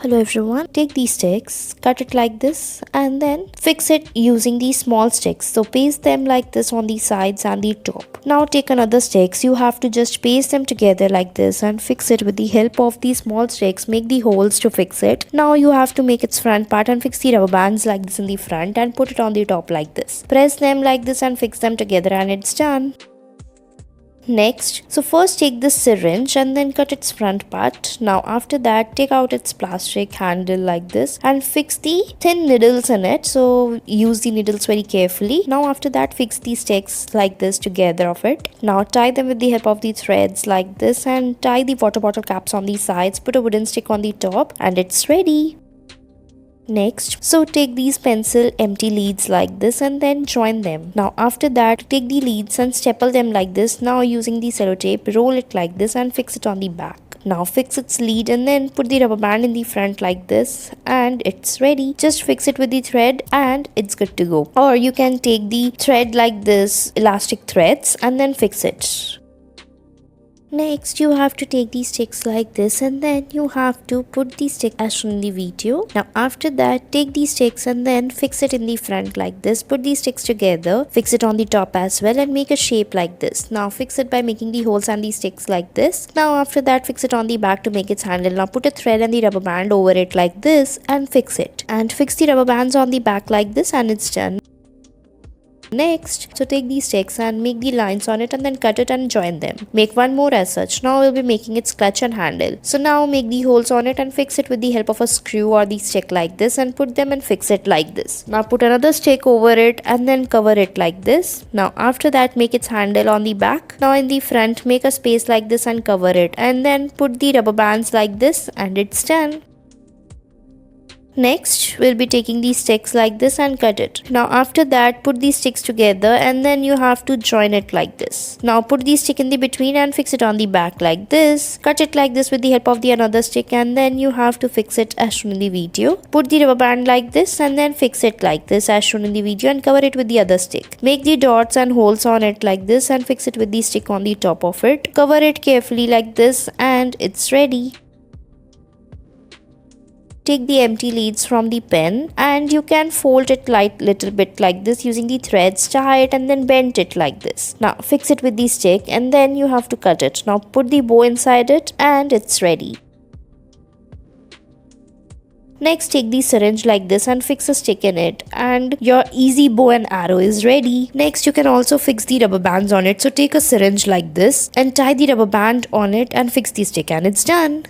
Hello everyone, take these sticks, cut it like this and then fix it using these small sticks. So paste them like this on the sides and the top. Now take another sticks, you have to just paste them together like this and fix it with the help of these small sticks. Make the holes to fix it. Now you have to make its front part and fix the rubber bands like this in the front and put it on the top like this. Press them like this and fix them together and it's done. Next, so first take this syringe and then cut its front part. Now after that take out its plastic handle like this and fix the thin needles in it. So use the needles very carefully. Now after that fix the sticks like this together of it. Now tie them with the help of the threads like this and tie the water bottle caps on the sides. Put a wooden stick on the top and it's ready. Next, so take these pencil empty leads like this and then join them. Now after that take the leads and staple them like this. Now using the sellotape roll it like this and fix it on the back. Now fix its lead and then put the rubber band in the front like this and it's ready. Just fix it with the thread and it's good to go. Or you can take the thread like this, elastic threads, and then fix it. Next, you have to take these sticks like this and then you have to put the stick as shown in the video. Now after that, take these sticks and then fix it in the front like this. Put these sticks together, fix it on the top as well and make a shape like this. Now fix it by making the holes and the sticks like this. Now after that, fix it on the back to make its handle. Now put a thread and the rubber band over it like this and fix it. And fix the rubber bands on the back like this and it's done. Next, so take these sticks and make the lines on it and then cut it and join them. Make one more as such. Now we'll be making its clutch and handle. So now make the holes on it and fix it with the help of a screw or the stick like this and put them and fix it like this. Now put another stick over it and then cover it like this. Now after that make its handle on the back. Now in the front make a space like this and cover it and then put the rubber bands like this and it's done. Next, we'll be taking these sticks like this and cut it. Now after that, put these sticks together and then you have to join it like this. Now put the stick in the between and fix it on the back like this. Cut it like this with the help of the another stick and then you have to fix it as shown in the video. Put the rubber band like this and then fix it like this as shown in the video and cover it with the other stick. Make the dots and holes on it like this and fix it with the stick on the top of it. Cover it carefully like this and it's ready. Take the empty leads from the pen and you can fold it little bit like this using the threads, tie it and then bend it like this. Now fix it with the stick and then you have to cut it. Now put the bow inside it and it's ready. Next take the syringe like this and fix a stick in it and your easy bow and arrow is ready. Next you can also fix the rubber bands on it. So take a syringe like this and tie the rubber band on it and fix the stick and it's done.